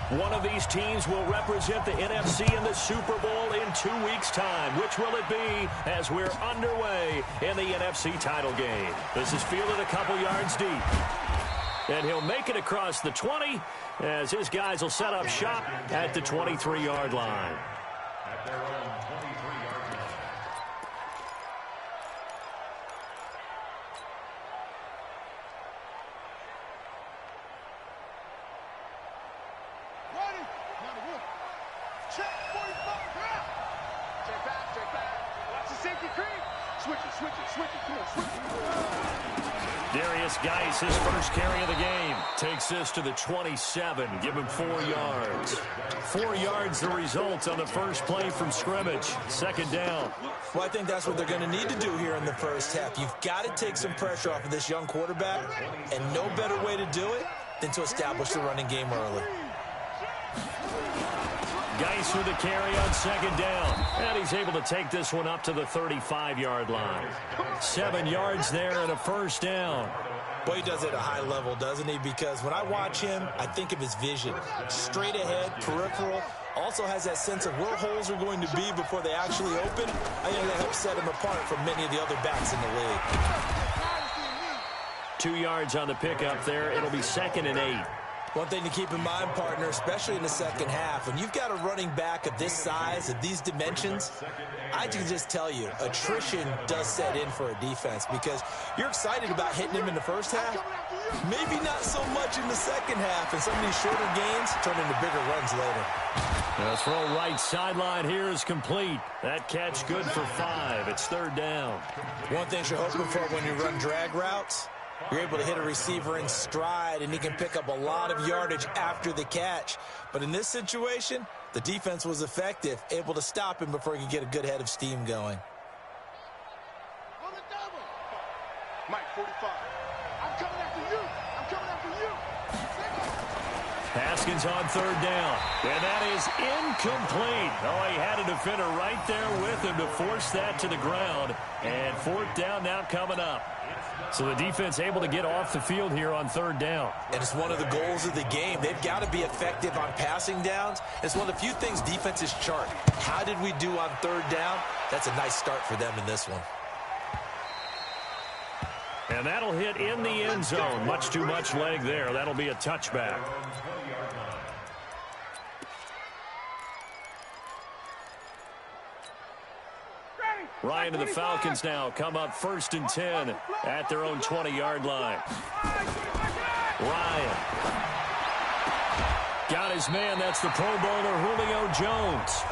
One of these teams will represent the NFC in the Super Bowl in 2 weeks' time. Which will it be as we're underway in the NFC title game? This is fielded a couple yards deep. And he'll make it across the 20 as his guys will set up shop at the 23-yard line. At their own 23-yard line. Check, 45, out. Check back. Watch the safety creep. Switch it. Come on, switch it. Darius Geis, his first carry of the game, takes this to the 27. Give him 4 yards. 4 yards the result on the first play from scrimmage. Second down. Well, I think that's what they're going to need to do here in the first half. You've got to take some pressure off of this young quarterback, and no better way to do it than to establish the running game early. Geis with the carry on second down. And he's able to take this one up to the 35-yard line. 7 yards there and a first down. Boy, he does it at a high level, doesn't he? Because when I watch him, I think of his vision. Straight ahead, peripheral. Also has that sense of where holes are going to be before they actually open. I think that helps set him apart from many of the other backs in the league. 2 yards on the pickup there. It'll be 2nd and 8. One thing to keep in mind, partner, especially in the second half, when you've got a running back of this size, of these dimensions, I can just tell you, attrition does set in for a defense because you're excited about hitting him in the first half, maybe not so much in the second half, and some of these shorter gains turn into bigger runs later. The throw right sideline here is complete. That catch good for 5. It's 3rd down. One thing you're hoping for when you run drag routes, you're able to hit a receiver in stride, and he can pick up a lot of yardage after the catch. But in this situation, the defense was effective, able to stop him before he could get a good head of steam going. On the double. Mike, 45. I'm coming after you. Haskins on 3rd down. And that is incomplete. Oh, he had a defender right there with him to force that to the ground. And 4th down now coming up. So the defense able to get off the field here on 3rd down. And it's one of the goals of the game. They've got to be effective on passing downs. It's one of the few things defenses chart. How did we do on 3rd down? That's a nice start for them in this one. And that'll hit in the end zone. Much too much leg there. That'll be a touchback. Ryan and the Falcons now come up 1st and 10 at their own 20-yard line. Ryan got his man. That's the Pro Bowler Julio Jones.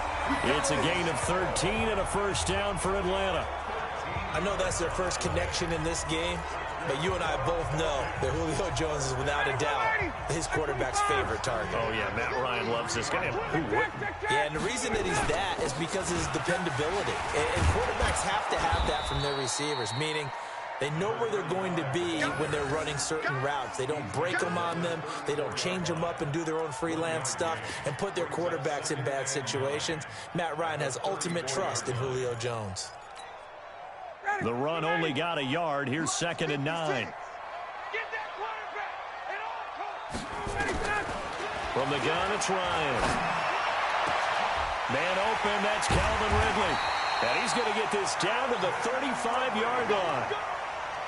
It's a gain of 13 and a first down for Atlanta. I know that's their first connection in this game, but you and I both know that Julio Jones is without a doubt his quarterback's favorite target. Oh, yeah, Matt Ryan loves this guy. Who wouldn't? Yeah, and the reason that he's that is because of his dependability. And quarterbacks have to have that from their receivers, meaning they know where they're going to be when they're running certain routes. They don't break them on them. They don't change them up and do their own freelance stuff and put their quarterbacks in bad situations. Matt Ryan has ultimate trust in Julio Jones. The run only got a yard. Here's 2nd and 9. From the gun, it's Ryan. Man open, that's Calvin Ridley. And he's going to get this down to the 35-yard line.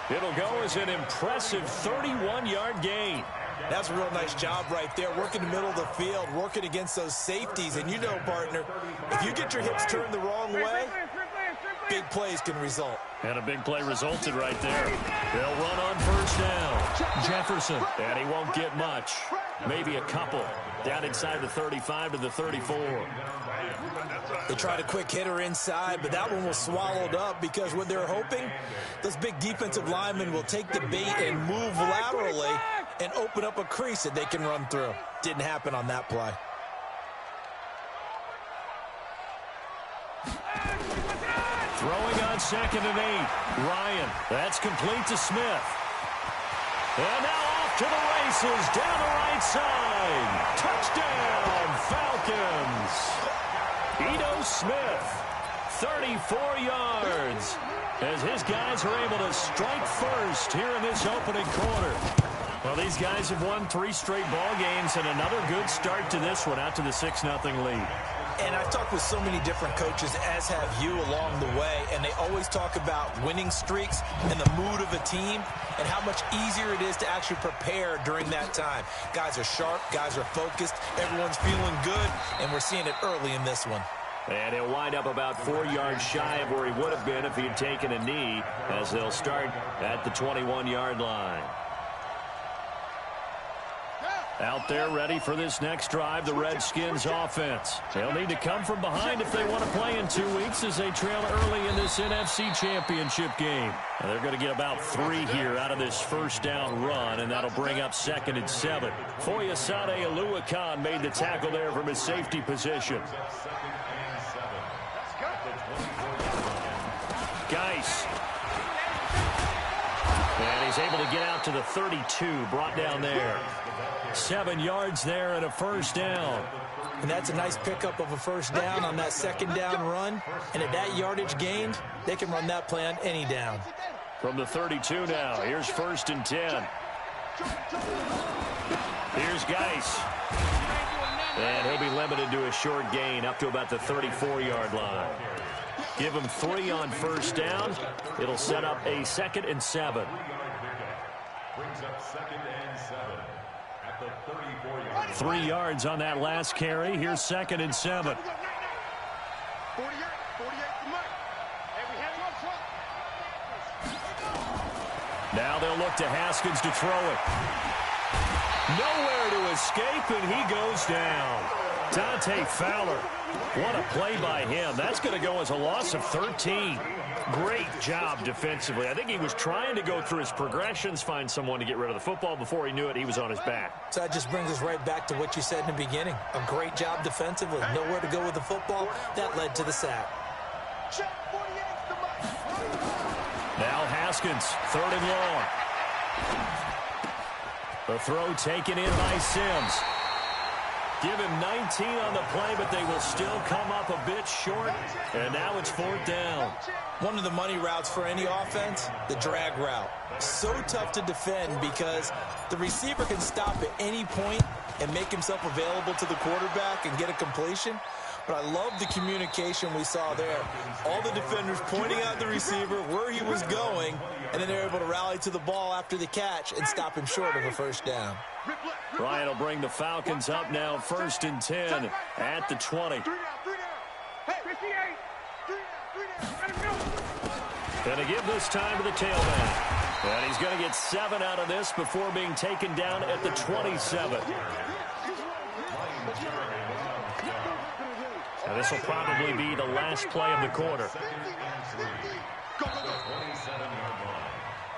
It'll go as an impressive 31-yard gain. That's a real nice job right there, working the middle of the field, working against those safeties. And you know, partner, if you get your hips turned the wrong way, big plays can result. And a big play resulted right there. They'll run on 1st down. Jefferson, and he won't get much. Maybe a couple. Down inside the 35 to the 34. They tried a quick hitter inside, but that one was swallowed up because what they're hoping, those big defensive linemen will take the bait and move laterally and open up a crease that they can run through. Didn't happen on that play. Throwing on 2nd and 8. Ryan, that's complete to Smith. And now off to the races, down the right side. Touchdown, Falcons. Ito Smith, 34 yards, as his guys are able to strike first here in this opening quarter. Well, these guys have won 3 straight ball games and another good start to this one out to the 6-0 lead. And I've talked with so many different coaches, as have you, along the way, and they always talk about winning streaks and the mood of a team and how much easier it is to actually prepare during that time. Guys are sharp, guys are focused, everyone's feeling good, and we're seeing it early in this one. And he'll wind up about 4 yards shy of where he would have been if he had taken a knee, as they'll start at the 21-yard line. Out there ready for this next drive, the Redskins offense. They'll need to come from behind if they want to play in 2 weeks as they trail early in this NFC Championship game. And they're going to get about 3 here out of this first down run, and that'll bring up 2nd and 7. Foyesade Oluwakan made the tackle there from his safety position. Geis. And he's able to get out to the 32, brought down there. 7 yards there and a first down. And that's a nice pickup of a first down on that 2nd down run. And at that yardage gained, they can run that play on any down. From the 32 now, here's 1st and 10. Here's Geis. And he'll be limited to a short gain up to about the 34-yard line. Give him 3 on first down. It'll set up a 2nd and 7. Brings up 2nd and 7 at the 34-yard 3 yards on that last carry. Here's 2nd and 7. 48 to Mike. And we have him up front. Now they'll look to Haskins to throw it. Nowhere to escape, and he goes down. Dante Fowler. What a play by him. That's going to go as a loss of 13. Great job defensively. I think he was trying to go through his progressions, find someone to get rid of the football. Before he knew it, he was on his back. So that just brings us right back to what you said in the beginning. A great job defensively. Nowhere to go with the football. That led to the sack. Now Haskins, 3rd and long. The throw taken in by Sims. Give him 19 on the play, but they will still come up a bit short. And now it's 4th down. One of the money routes for any offense, the drag route. So tough to defend because the receiver can stop at any point and make himself available to the quarterback and get a completion. But I love the communication we saw there. All the defenders pointing out the receiver, where he was going, and then they're able to rally to the ball after the catch and stop him short of a first down. Ryan will bring the Falcons up now, 1st and 10 at the 20. Gonna give this time to the tailback. And he's going to get 7 out of this before being taken down at the 27. Now this will probably be the last play of the quarter.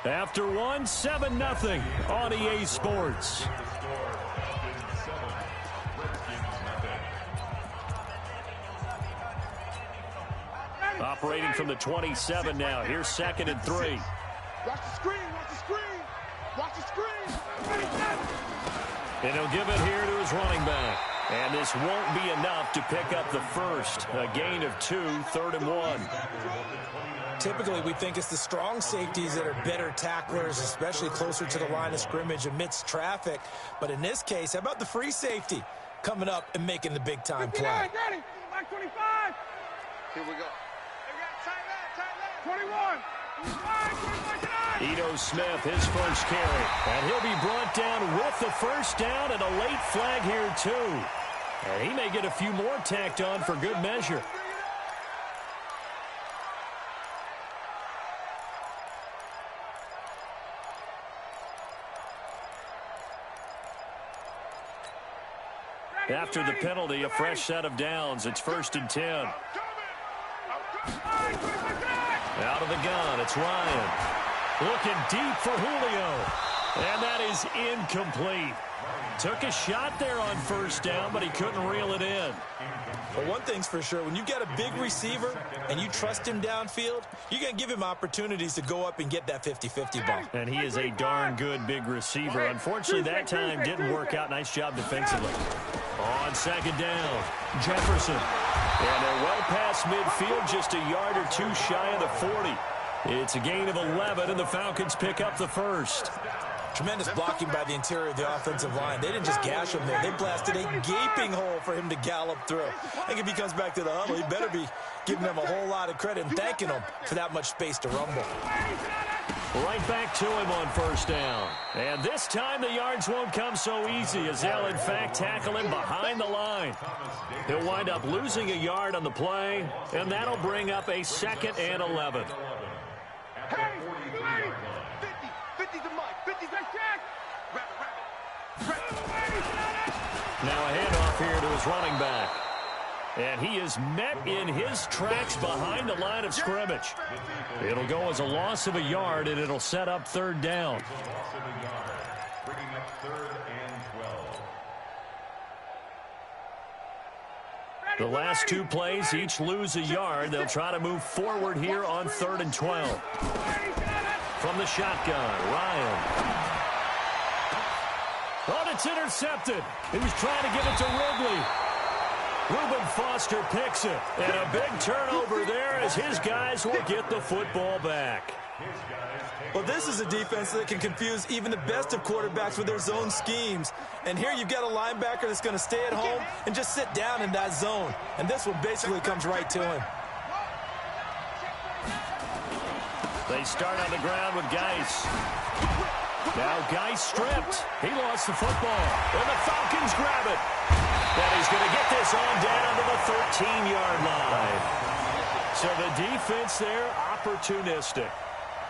After 1, 7-0 on EA Sports. Operating from the 27 now. Here's 2nd and 3. Watch the screen, watch the screen, watch the screen. And he'll give it here to his running back. And this won't be enough to pick up the first. A gain of 2, 3rd and 1. Typically, we think it's the strong safeties that are better tacklers, especially closer to the line of scrimmage amidst traffic. But in this case, how about the free safety coming up and making the big-time play? Got him. Like 25. Here we go. 21. Ito Smith, his first carry. And he'll be brought down with the first down and a late flag here, too. And he may get a few more tacked on for good measure. After the penalty, a fresh set of downs. It's 1st and 10. Out of the gun, it's Ryan. Looking deep for Julio. And that is incomplete. Took a shot there on first down, but he couldn't reel it in. Well, one thing's for sure, when you've got a big receiver and you trust him downfield, you're going to give him opportunities to go up and get that 50-50 ball. And he is a darn good big receiver. Unfortunately, that time didn't work out. Nice job defensively. On 2nd down, Jefferson. And they're well past midfield, just a yard or 2 shy of the 40. It's a gain of 11, and the Falcons pick up the first. Tremendous blocking by the interior of the offensive line. They didn't just gash him there. They blasted a gaping hole for him to gallop through. I think if he comes back to the huddle, he better be giving them a whole lot of credit and thanking them for that much space to rumble. Right back to him on first down. And this time the yards won't come so easy as they'll, in fact, tackle him behind the line. He'll wind up losing a yard on the play, and that'll bring up a 2nd and 11. Hey, 50 to Mike. 50 to Jack. Now a handoff here to his running back. And he is met in his tracks behind the line of scrimmage. It'll go as a loss of a yard, and it'll set up 3rd down. Loss of a yard, bringing up 3rd and 12. The last 2 plays each lose a yard. They'll try to move forward here on 3rd and 12. From the shotgun, Ryan. Oh, it's intercepted. He was trying to give it to Ridley. Reuben Foster picks it. And a big turnover there as his guys will get the football back. Well, this is a defense that can confuse even the best of quarterbacks with their zone schemes. And here you've got a linebacker that's going to stay at home and just sit down in that zone. And this one basically comes right to him. They start on the ground with Geis. Now Geis stripped. He lost the football. And the Falcons grab it. And he's going to get this on down to the 13-yard line. So the defense there, opportunistic.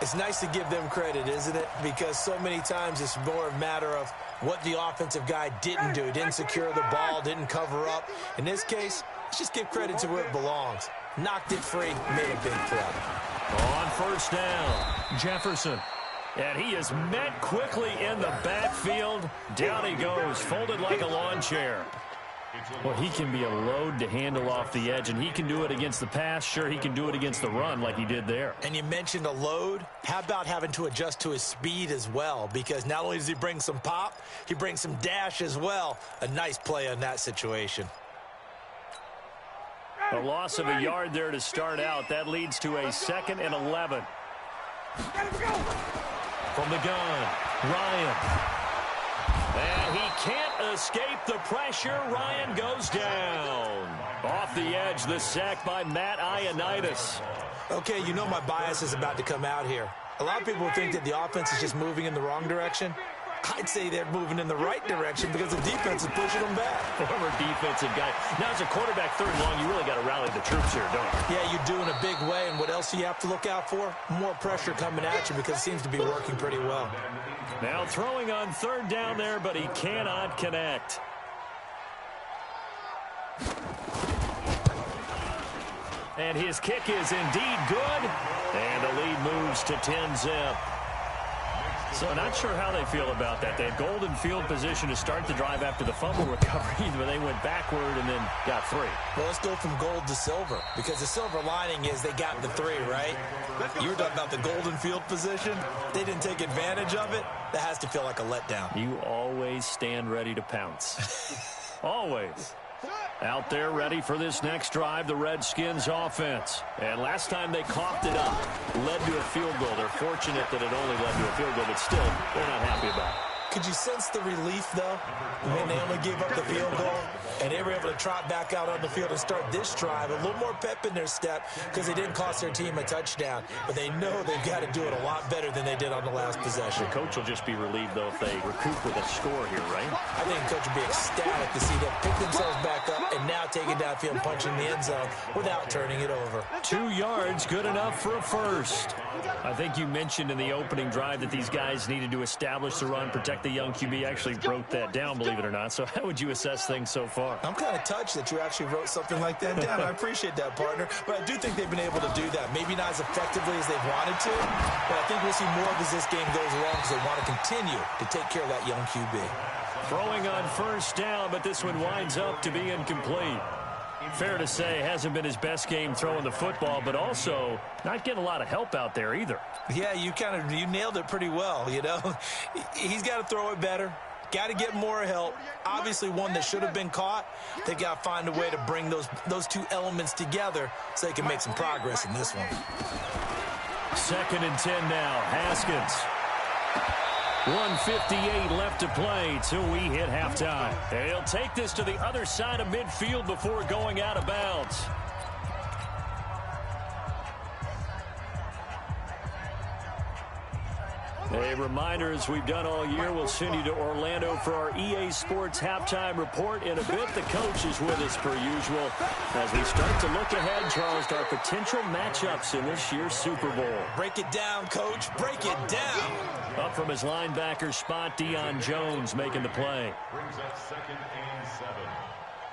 It's nice to give them credit, isn't it? Because so many times it's more a matter of what the offensive guy didn't do. Didn't secure the ball, didn't cover up. In this case, let's just give credit to where it belongs. Knocked it free, made a big play. On first down, Jefferson. And he is met quickly in the backfield. Down he goes, folded like a lawn chair. Well, he can be a load to handle off the edge, and he can do it against the pass. Sure, he can do it against the run like he did there. And you mentioned a load. How about having to adjust to his speed as well? Because not only does he bring some pop, he brings some dash as well. A nice play on that situation. A loss of a yard there to start out. That leads to a 2nd and 11. From the gun, Ryan. And he can't escape the pressure. Ryan goes down. Off the edge, the sack by Matt Ioannidis. Okay, you know my bias is about to come out here. A lot of people think that the offense is just moving in the wrong direction. I'd say they're moving in the right direction because the defense is pushing them back. Former defensive guy. Now, as a quarterback 3rd and long, you really got to rally the troops here, don't you? Yeah, you do in a big way. And what else do you have to look out for? More pressure coming at you because it seems to be working pretty well. Now throwing on 3rd down there, but he cannot connect. And his kick is indeed good. And the lead moves to 10-zip. So not sure how they feel about that. They had golden field position to start the drive after the fumble recovery, but they went backward and then got 3. Well, let's go from gold to silver, because the silver lining is they got the 3, right? You were talking about the golden field position. They didn't take advantage of it. That has to feel like a letdown. You always stand ready to pounce. Always. Out there ready for this next drive, the Redskins offense. And last time they coughed it up, led to a field goal. They're fortunate that it only led to a field goal, but still, they're not happy about it. Could you sense the relief, though, when they only gave up the field goal and they were able to trot back out on the field and start this drive? A little more pep in their step because they didn't cost their team a touchdown, but they know they've got to do it a lot better than they did on the last possession. The coach will just be relieved, though, if they recoup with a score here, right? I think the coach will be ecstatic to see them pick themselves back up and now take it downfield and punch in the end zone without turning it over. 2 yards, good enough for a first. I think you mentioned in the opening drive that these guys needed to establish the run, protect the young QB. Actually wrote that down, believe it or not. So how would you assess things so far? I'm kind of touched that you actually wrote something like that down. I appreciate that, partner. But I do think they've been able to do that. Maybe not as effectively as they've wanted to, but I think we'll see more of as this game goes along because they want to continue to take care of that young QB. Throwing on first down, but this one winds up to be incomplete. Fair to say, hasn't been his best game throwing the football, but also not getting a lot of help out there either. Yeah, you nailed it pretty well, you know. He's got to throw it better. Got to get more help. Obviously, one that should have been caught. They got to find a way to bring those 2 elements together so they can make some progress in this one. 2nd and 10 now. Haskins. 1:58 left to play till we hit halftime. They'll take this to the other side of midfield before going out of bounds. A reminder, as we've done all year, we'll send you to Orlando for our EA Sports halftime report in a bit. The coach is with us per usual as we start to look ahead, Charles, to our potential matchups in this year's Super Bowl. Break it down, Coach. Break it down. Up from his linebacker spot, Deion Jones making the play. Brings up 2nd and 7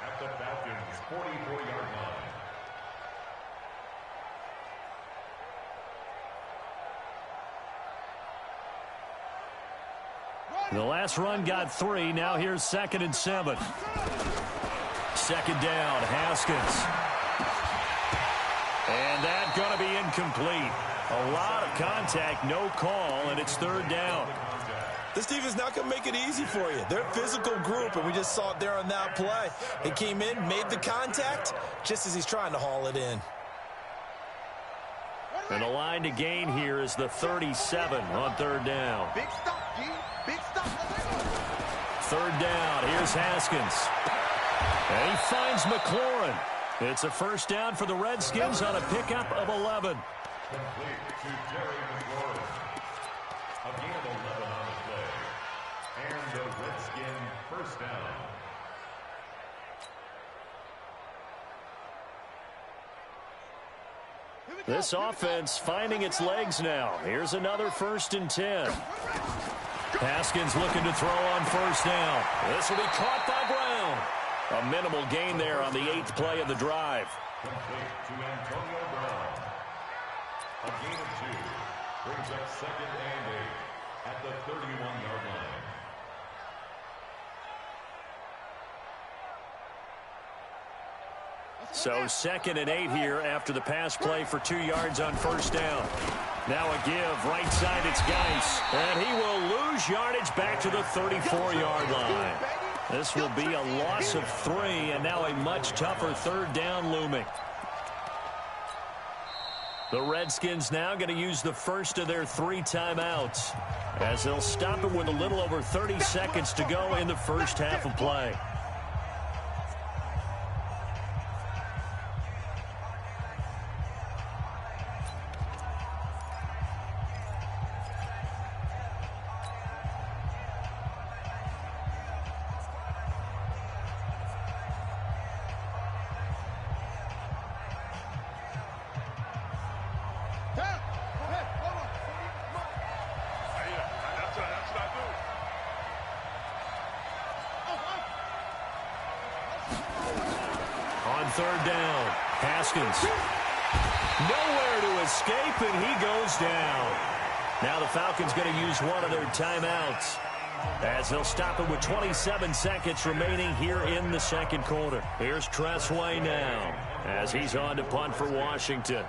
at the Falcons' 44-yard line. The last run got 3. Now here's 2nd and 7. 2nd down, Haskins. And that's going to be incomplete. A lot of contact, no call, and it's 3rd down. This defense not going to make it easy for you. They're a physical group, and we just saw it there on that play. He came in, made the contact, just as he's trying to haul it in. And the line to gain here is the 37 on 3rd down. Big stop, G. Big stop. 3rd down. Here's Haskins. And he finds McLaurin. It's a 1st down for the Redskins on a pickup of 11. Complete to Terry McLaurin. A gain of 11 on the play. And the Redskin 1st down. This offense finding its legs now. Here's another 1st and 10. Haskins looking to throw on 1st down. This will be caught by Brown. A minimal gain there on the 8th play of the drive. Complete to Antonio Brown. A gain of 2. Brings up 2nd and 8 at the 31-yard line. So 2nd and 8 here after the pass play for 2 yards on 1st down. Now a give, right side, it's Geis. And he will lose yardage back to the 34-yard line. This will be a loss of 3, and now a much tougher 3rd down looming. The Redskins now going to use the first of their 3 timeouts as they'll stop it with a little over 30 seconds to go in the first half of play. On 3rd down, Haskins. Nowhere to escape, and he goes down. Now the Falcons going to use one of their timeouts as they'll stop it with 27 seconds remaining here in the 2nd quarter. Here's Tressway now as he's on to punt for Washington.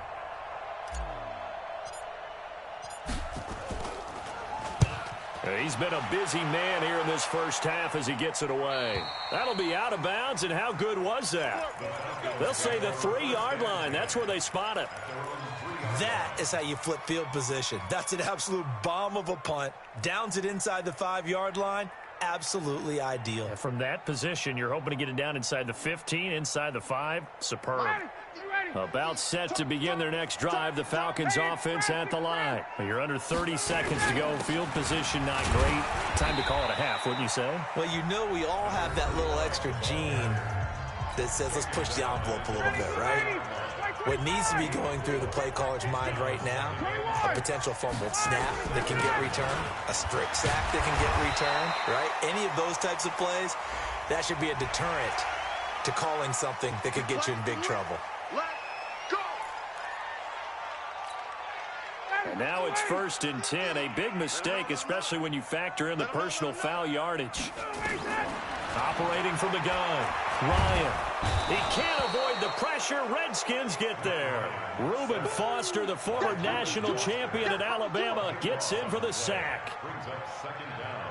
He's been a busy man here in this first half as he gets it away. That'll be out of bounds, and how good was that? They'll say the 3-yard line. That's where they spot it. That is how you flip field position. That's an absolute bomb of a punt. Downs it inside the 5-yard line. Absolutely ideal. And from that position, you're hoping to get it down inside the 15, inside the 5. Superb. About set to begin their next drive. The Falcons offense at the line. You're under 30 seconds to go. Field position not great. Time to call it a half, wouldn't you say? Well, you know we all have that little extra gene that says let's push the envelope a little bit, right? What needs to be going through the play caller's mind right now, a potential fumbled snap that can get returned, a strip sack that can get returned, right? Any of those types of plays, that should be a deterrent to calling something that could get you in big trouble. And now it's 1st and 10. A big mistake, especially when you factor in the personal foul yardage. Operating from the gun, Ryan. He can't avoid the pressure. Redskins get there. Reuben Foster, the former national champion at Alabama, gets in for the sack. Brings up 2nd down.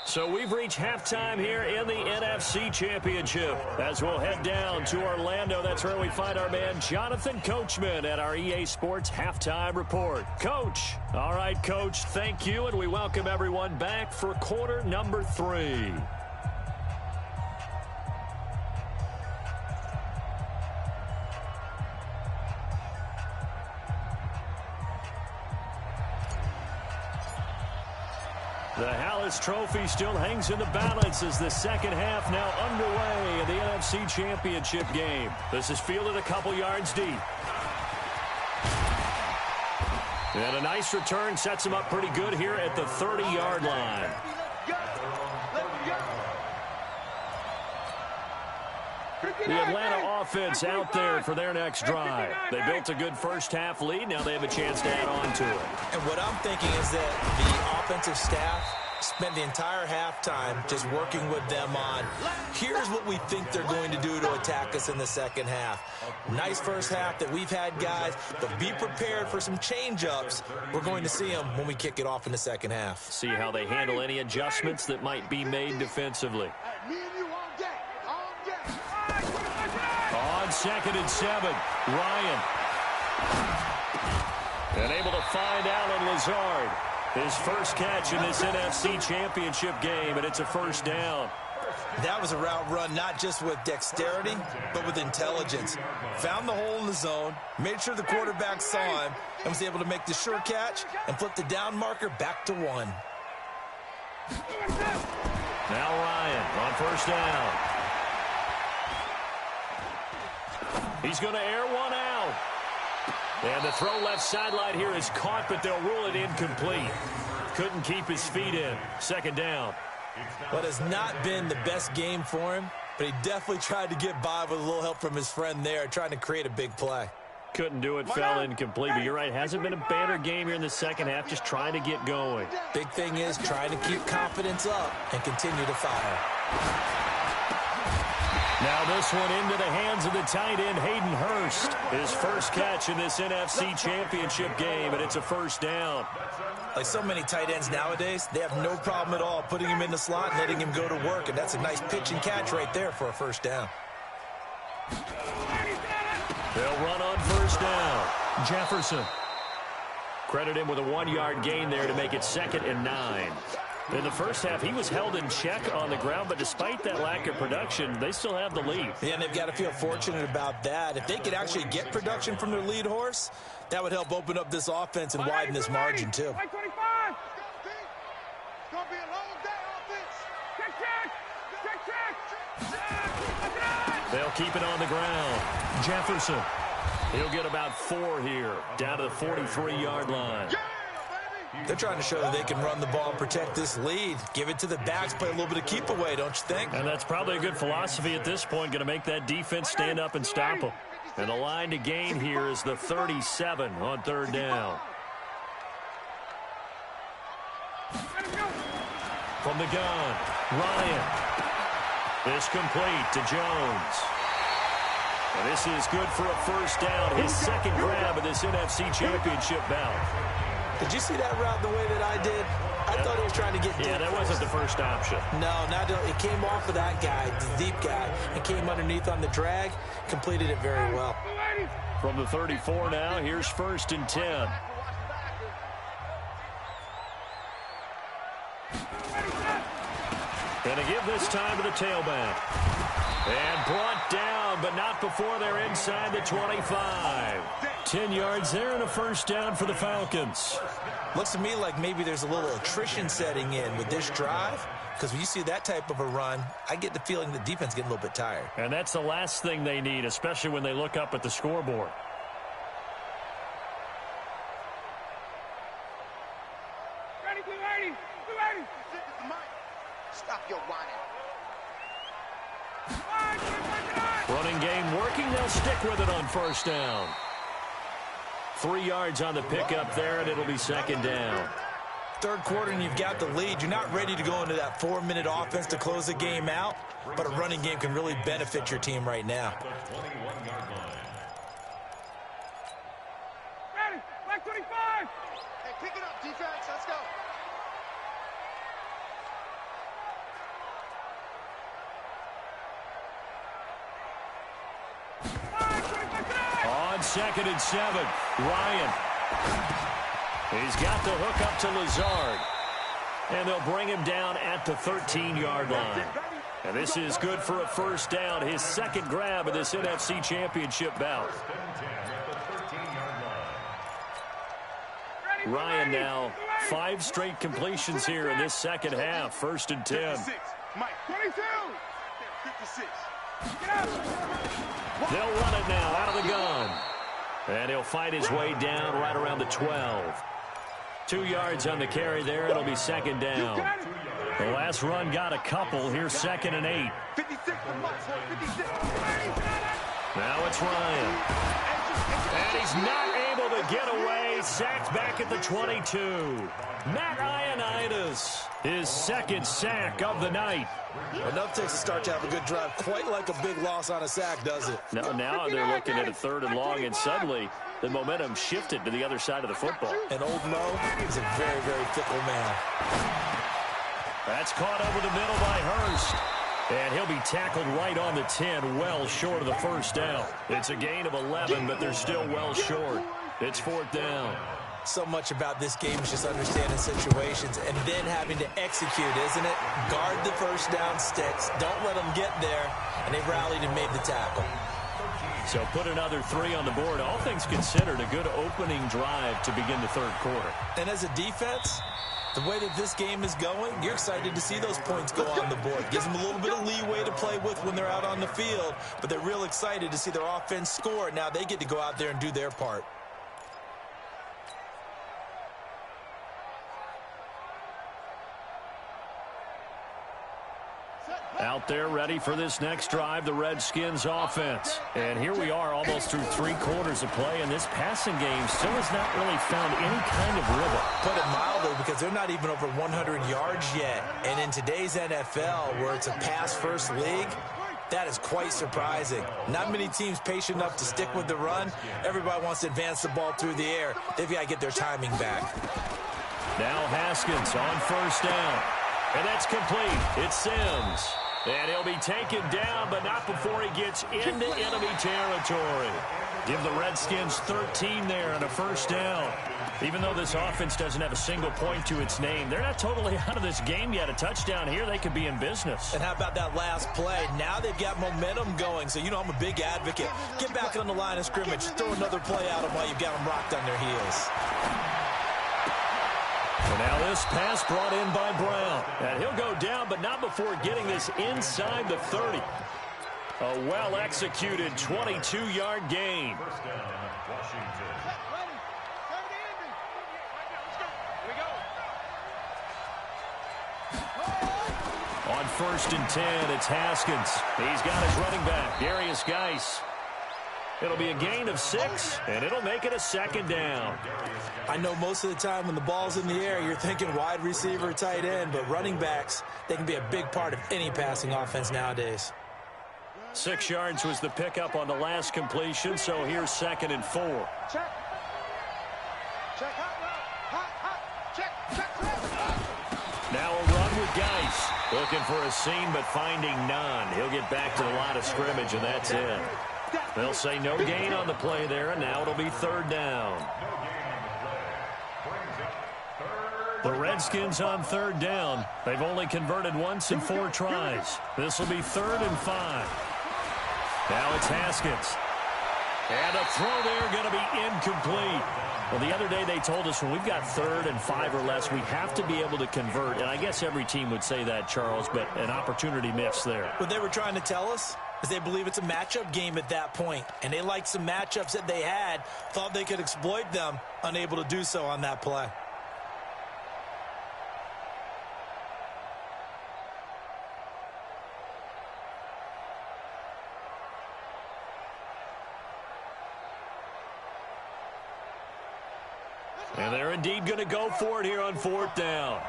So we've reached halftime here in the NFC Championship. As we'll head down to Orlando, that's where we find our man Jonathan Coachman at our EA Sports Halftime Report. Coach. All right, Coach, thank you, and we welcome everyone back for quarter number 3. The Hallis Trophy still hangs in the balance as the second half now underway in the NFC Championship game. This is fielded a couple yards deep. And a nice return sets him up pretty good here at the 30-yard line. The Atlanta offense out there for their next drive. They built a good first-half lead. Now they have a chance to add on to it. And what I'm thinking is that the offensive staff spent the entire halftime just working with them on, here's what we think they're going to do to attack us in the second half. Nice first half that we've had, guys, but be prepared for some change-ups. We're going to see them when we kick it off in the second half. See how they handle any adjustments that might be made defensively. On 2nd and 7, Ryan. And able to find Alan Lazard. His first catch in this NFC Championship game, and it's a first down. That was a route run not just with dexterity, but with intelligence. Found the hole in the zone, made sure the quarterback saw him, and was able to make the sure catch and flip the down marker back to 1. Now Ryan on first down. He's going to air one out. And the throw left sideline here is caught, but they'll rule it incomplete. Couldn't keep his feet in. Second down. What has not been the best game for him, but he definitely tried to get by with a little help from his friend there, trying to create a big play. Couldn't do it, fell incomplete, but you're right. Hasn't been a banner game here in the second half, just trying to get going. Big thing is trying to keep confidence up and continue to fire. Now this one into the hands of the tight end, Hayden Hurst. His first catch in this NFC Championship game, and it's a first down. Like so many tight ends nowadays, they have no problem at all putting him in the slot and letting him go to work, and that's a nice pitch and catch right there for a first down. They'll run on first down. Jefferson. Credit him with a 1-yard gain there to make it 2nd and 9. In the first half, he was held in check on the ground, but despite that lack of production, they still have the lead. Yeah, and they've got to feel fortunate about that. If they could actually get production from their lead horse, that would help open up this offense and widen this margin, too. They'll keep it on the ground. Jefferson. He'll get about 4 here, down to the 43-yard line. They're trying to show that they can run the ball and protect this lead. Give it to the backs, play a little bit of keep away, don't you think? And that's probably a good philosophy at this point, going to make that defense stand up and stop them. And the line to gain here is the 37 on 3rd down. From the gun, Ryan. This complete to Jones. And this is good for a first down. His second grab of this NFC Championship bout. Did you see that route the way that I did? I thought he was trying to get deep. Yeah, that wasn't the first option. No, it came off of that guy, the deep guy, and came underneath on the drag, completed it very well. From the 34 now, here's 1st and 10. And to give this time to the tailback. And brought down, but not before they're inside the 25. 10 yards there and a first down for the Falcons. Looks to me like maybe there's a little attrition setting in with this drive, because when you see that type of a run, I get the feeling the defense getting a little bit tired. And that's the last thing they need, especially when they look up at the scoreboard. Stop your whining. Running game working. They'll stick with it on first down. 3 yards on the pickup there, and it'll be 2nd down. Third quarter, and you've got the lead. You're not ready to go into that 4-minute offense to close the game out, but a running game can really benefit your team right now. Ready, black 25. Hey, pick it up, defense. Let's go. 2nd and 7. Ryan. He's got the hook up to Lazard. And they'll bring him down at the 13-yard line. And this is good for a first down, his second grab of this NFC Championship bout. Ryan now 5 straight completions here in this second half. 1st and 10. Mike, 22. 56. They'll run it now out of the gun. And he'll fight his way down right around the 12. 2 yards on the carry there. It'll be 2nd down. The last run got a couple. Here's 2nd and 8. 56 for Mike. 56. Now it's Ryan. And he's not able to get away. Sacked back at the 22. Matt Ioannidis, his 2nd sack of the night. Enough to start to have a good drive. Quite like a big loss on a sack, does it? Now they're looking at a 3rd and long, and suddenly the momentum shifted to the other side of the football. And old Mo is a very, very fickle man. That's caught over the middle by Hurst. And he'll be tackled right on the 10, well short of the first down. It's a gain of 11, but they're still well short. It's 4th down. So much about this game is just understanding situations and then having to execute, isn't it? Guard the first down sticks. Don't let them get there. And they rallied and made the tackle. So put another 3 on the board. All things considered, a good opening drive to begin the 3rd quarter. And as a defense, the way that this game is going, you're excited to see those points go on the board. Gives them a little bit of leeway to play with when they're out on the field, but they're real excited to see their offense score. Now they get to go out there and do their part. Out there ready for this next drive, the Redskins offense. And here we are almost through 3 quarters of play, and this passing game still has not really found any kind of rhythm. Put it mildly, because they're not even over 100 yards yet. And in today's NFL, where it's a pass-first league, that is quite surprising. Not many teams patient enough to stick with the run. Everybody wants to advance the ball through the air. They've got to get their timing back. Now Haskins on 1st down. And that's complete. It's Sims. And he'll be taken down, but not before he gets into enemy territory. Give the Redskins 13 there and a 1st down. Even though this offense doesn't have a single point to its name, they're not totally out of this game yet. A touchdown here, they could be in business. And how about that last play? Now they've got momentum going. So, you know, I'm a big advocate. Get back on the line of scrimmage. Throw another play at them while you've got them rocked on their heels. So now this pass brought in by Brown. And he'll go down, but not before getting this inside the 30. A well-executed 22-yard gain. On 1st and 10, it's Haskins. He's got his running back, Darius Geis. It'll be a gain of 6, and it'll make it a 2nd down. I know most of the time when the ball's in the air, you're thinking wide receiver, tight end, but running backs, they can be a big part of any passing offense nowadays. 6 yards was the pickup on the last completion, so here's 2nd and 4. Check. Check. Hot. Check. Now a run with Geis. Looking for a seam, but finding none. He'll get back to the line of scrimmage, and that's it. They'll say no gain on the play there, and now it'll be 3rd down. The Redskins on 3rd down. They've only converted once in 4 tries. This will be 3rd and 5. Now it's Haskins. And a throw there going to be incomplete. Well, the other day they told us when we've got 3rd and 5 or less, we have to be able to convert. And I guess every team would say that, Charles, but an opportunity missed there. What they were trying to tell us is they believe it's a matchup game at that point. And they liked some matchups that they had, thought they could exploit them, unable to do so on that play. And they're indeed going to go for it here on 4th down.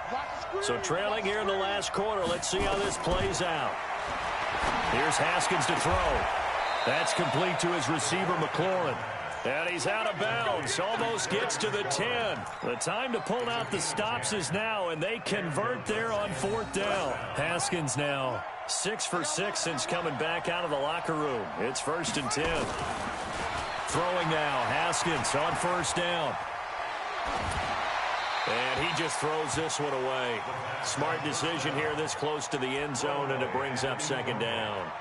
So trailing here in the last quarter. Let's see how this plays out. Here's Haskins to throw. That's complete to his receiver, McLaurin. And he's out of bounds. Almost gets to the 10. The time to pull out the stops is now, and they convert there on 4th down. Haskins now 6 for 6 since coming back out of the locker room. It's 1st and 10. Throwing now, Haskins on first down. And he just throws this one away. Smart decision here this close to the end zone, and it brings up second down.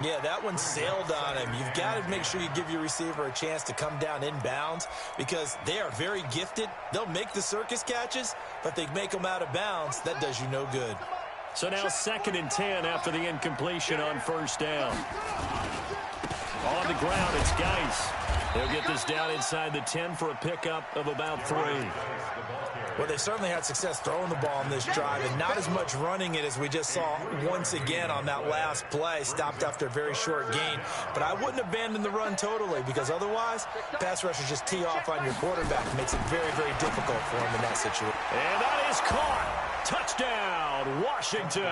Yeah, that one sailed on him. You've got to make sure you give your receiver a chance to come down inbounds because they are very gifted. They'll make the circus catches, but they make them out of bounds. That does you no good. So now 2nd and 10 after the incompletion on first down. On the ground, it's Geis. They'll get this down inside the 10 for a pickup of about 3. Well, they certainly had success throwing the ball in this drive and not as much running it as we just saw once again on that last play. Stopped after a very short gain. But I wouldn't abandon the run totally because otherwise, pass rushers just tee off on your quarterback. It makes it very, very difficult for him in that situation. And that is caught. Touchdown, Washington.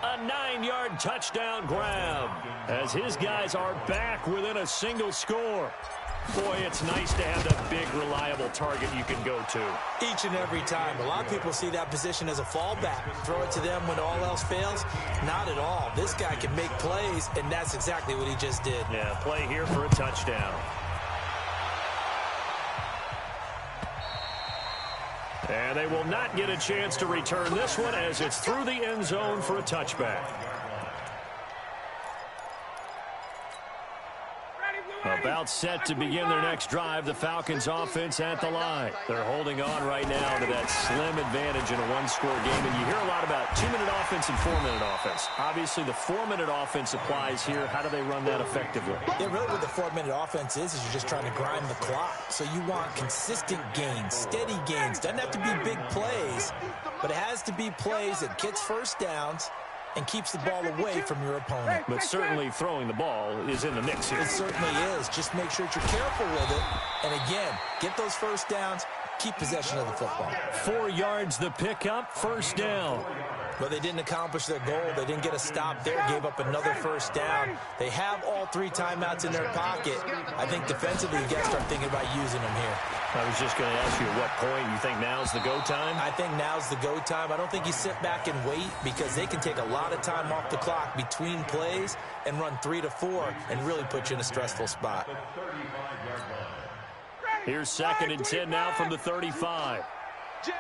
A 9-yard touchdown grab as his guys are back within a single score. Boy, it's nice to have that big, reliable target you can go to. Each and every time. A lot of people see that position as a fallback. Throw it to them when all else fails. Not at all. This guy can make plays, and that's exactly what he just did. Yeah, play here for a touchdown. And they will not get a chance to return this one as it's through the end zone for a touchback. About set to begin their next drive, the Falcons offense at the line. They're holding on right now to that slim advantage in a one-score game. And you hear a lot about 2-minute offense and 4-minute offense. Obviously, the 4-minute offense applies here. How do they run that effectively? Yeah, really what the 4-minute offense is you're just trying to grind the clock. So you want consistent gains, steady gains. Doesn't have to be big plays, but it has to be plays that gets first downs and keeps the ball away from your opponent. But certainly throwing the ball is in the mix here. It certainly is. Just make sure that you're careful with it. And again, get those first downs, keep possession of the football. 4 yards the pickup, first down. But they didn't accomplish their goal. They didn't get a stop there, gave up another first down. They have all 3 timeouts in their pocket. I think defensively, you got to start thinking about using them here. I was just going to ask you at what point you think now's the go time? I think now's the go time. I don't think you sit back and wait because they can take a lot of time off the clock between plays and run 3 to 4 and really put you in a stressful spot. Here's 2nd and 10 now from the 35. Jim.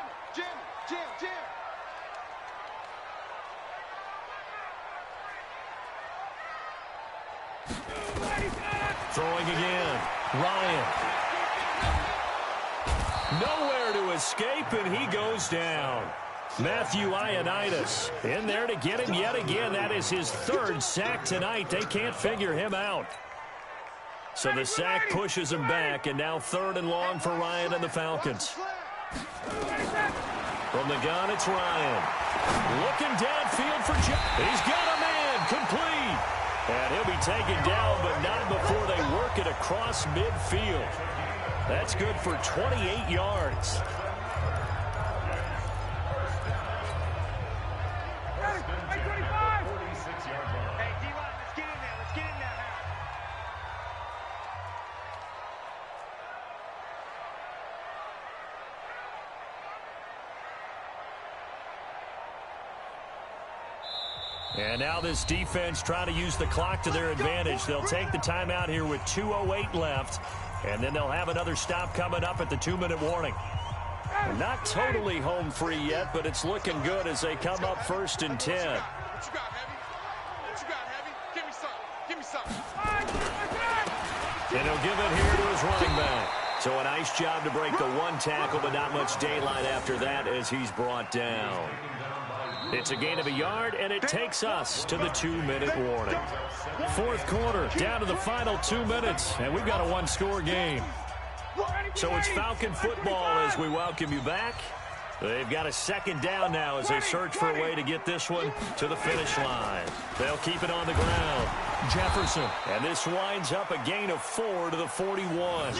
Throwing again. Ryan. Nowhere to escape, and he goes down. Matthew Ioannidis in there to get him yet again. That is his 3rd sack tonight. They can't figure him out. So the sack pushes him back, and now 3rd and long for Ryan and the Falcons. From the gun, it's Ryan. Looking downfield for Jeff. He's got a man complete. And he'll be taken down, but not before they work it across midfield. That's good for 28 yards. And now this defense trying to use the clock to their advantage. They'll take the timeout here with 2:08 left. And then they'll have another stop coming up at the 2-minute warning. They're not totally home free yet, but it's looking good as they come up 1st and 10. What you got, Heavy? What you got, Heavy? Give me something. Give me something. And he'll give it here to his running back. So a nice job to break the 1 tackle, but not much daylight after that as he's brought down. It's a gain of 1 yard, and it takes us to the 2-minute warning. 4th quarter, down to the final 2 minutes, and we've got a 1-score game. So it's Falcon football as we welcome you back. They've got a 2nd down now as they search for a way to get this one to the finish line. They'll keep it on the ground. Jefferson, and this winds up a gain of 4 to the 41.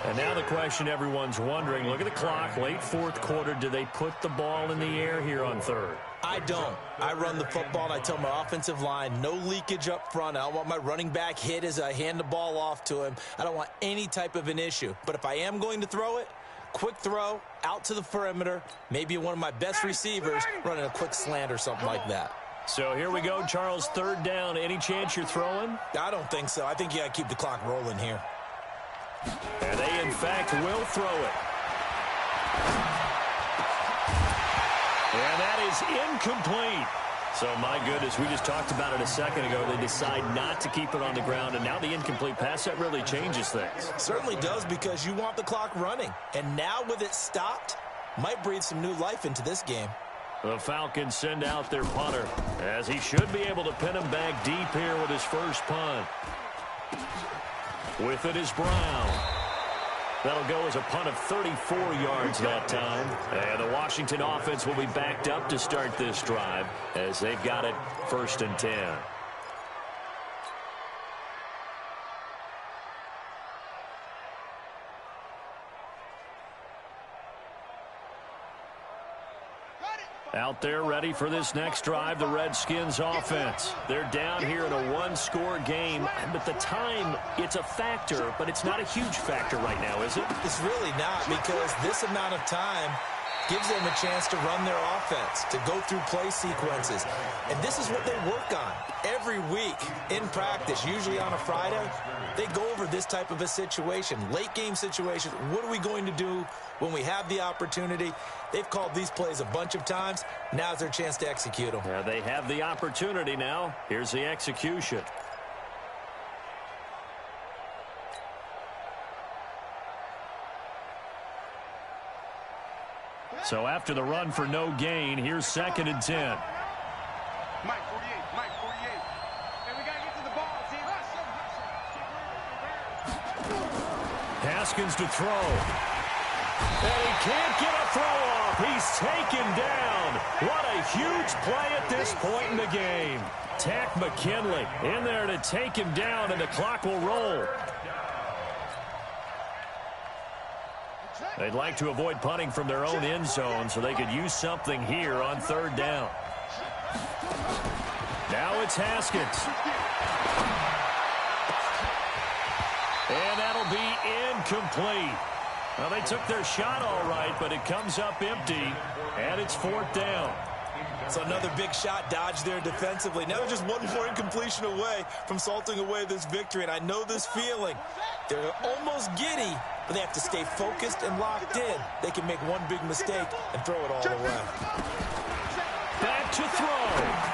And now the question everyone's wondering, look at the clock, late 4th quarter, do they put the ball in the air here on 3rd? I don't. I run the football, and I tell my offensive line, no leakage up front. I don't want my running back hit as I hand the ball off to him. I don't want any type of an issue. But if I am going to throw it, quick throw, out to the perimeter, maybe one of my best receivers running a quick slant or something like that. So here we go, Charles, third down. Any chance you're throwing? I don't think so. I think you got to keep the clock rolling here. And they, in fact, will throw it. And that is incomplete. So, my goodness, we just talked about it a second ago. They decide not to keep it on the ground, and now the incomplete pass, that really changes things. Certainly does, because you want the clock running. And now with it stopped, might breathe some new life into this game. The Falcons send out their punter, as he should be able to pin him back deep here with his first punt. With it is Brown. That'll go as a punt of 34 yards that time. And the Washington offense will be backed up to start this drive, as they've got it 1st and 10. Out there ready for this next drive, the Redskins offense. They're down here in a one-score game, but the time, it's a factor, but it's not a huge factor right now, is it? It's really not, because this amount of time gives them a chance to run their offense, to go through play sequences. And this is what they work on every week in practice, usually on a Friday. They go over this type of a situation, late game situation. What are we going to do when we have the opportunity? They've called these plays a bunch of times. Now's their chance to execute them. Yeah, they have the opportunity now. Here's the execution. So after the run for no gain, here's 2nd and 10. Mike 48, Mike 48. And we got to get to the ball, team. Haskins to throw. And he can't get a throw off. He's taken down. What a huge play at this point in the game. Tack McKinley in there to take him down, and the clock will roll. They'd like to avoid punting from their own end zone so they could use something here on 3rd down. Now it's Haskins. And that'll be incomplete. Well, they took their shot all right, but it comes up empty, and it's 4th down. So another big shot dodged there defensively. Now just one more incompletion away from salting away this victory, and I know this feeling. They're almost giddy, but they have to stay focused and locked in. They can make one big mistake and throw it all away. Back to throw.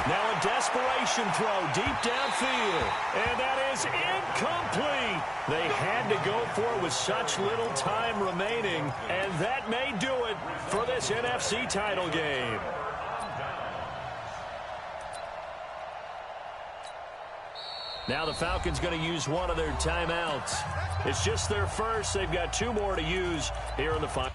Now a desperation throw deep downfield. And that is incomplete. They had to go for it with such little time remaining, and that may do it for this NFC title game. Now the Falcons going to use one of their timeouts. It's just their first. They've got 2 more to use here in the final.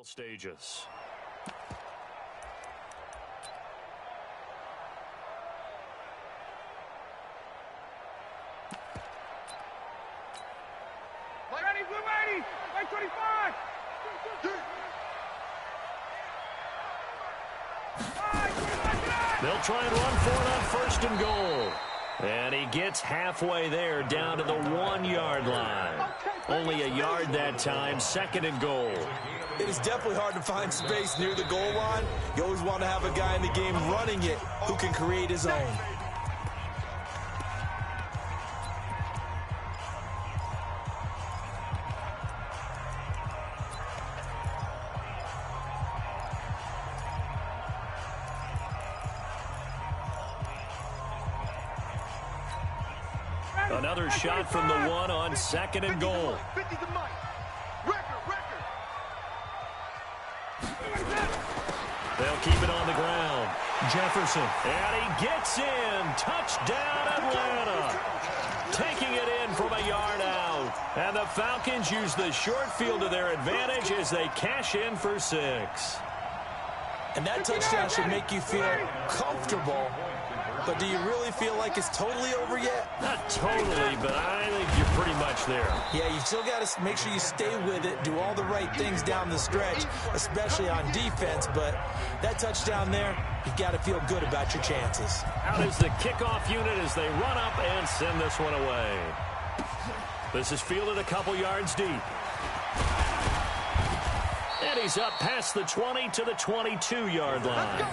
Stages. Ready, blue 80, right 25. They'll try and run for it on 1st and goal. And he gets halfway there, down to the 1-yard line. Only a yard that time, 2nd and goal. It is definitely hard to find space near the goal line. You always want to have a guy in the game running it who can create his own. Another shot from the 1 on 2nd and goal. 50 to Mike. Record. They'll keep it on the ground. Jefferson. And he gets in. Touchdown, Atlanta. Taking it in from a yard out. And the Falcons use the short field to their advantage as they cash in for 6. And that touchdown should make you feel comfortable but do you really feel like it's totally over yet? Not totally, but I think you're pretty much there. Yeah, you still got to make sure you stay with it, do all the right things down the stretch, especially on defense, but that touchdown there, you've got to feel good about your chances. Out is the kickoff unit as they run up and send this one away. This is fielded a couple yards deep. And he's up past the 20 to the 22-yard line.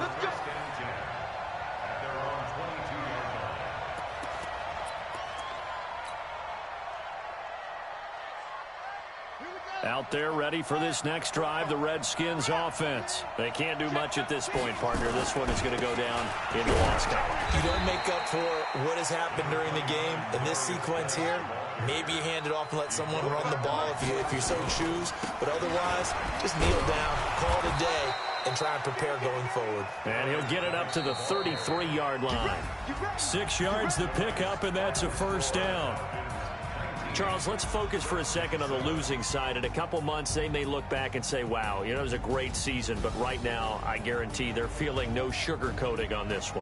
Let's go. Out there ready for this next drive, the Redskins offense. They can't do much at this point, partner. This one is going to go down in the loss column. You don't make up for what has happened during the game. In this sequence here, maybe you hand it off and let someone run the ball if you so choose. But otherwise, just kneel down, call it a day, and try and prepare going forward. And he'll get it up to the 33-yard line. 6 yards the pickup, and that's a first down. Charles, let's focus for a second on the losing side. In a couple months, they may look back and say, wow, it was a great season. But right now, I guarantee they're feeling no sugarcoating on this one.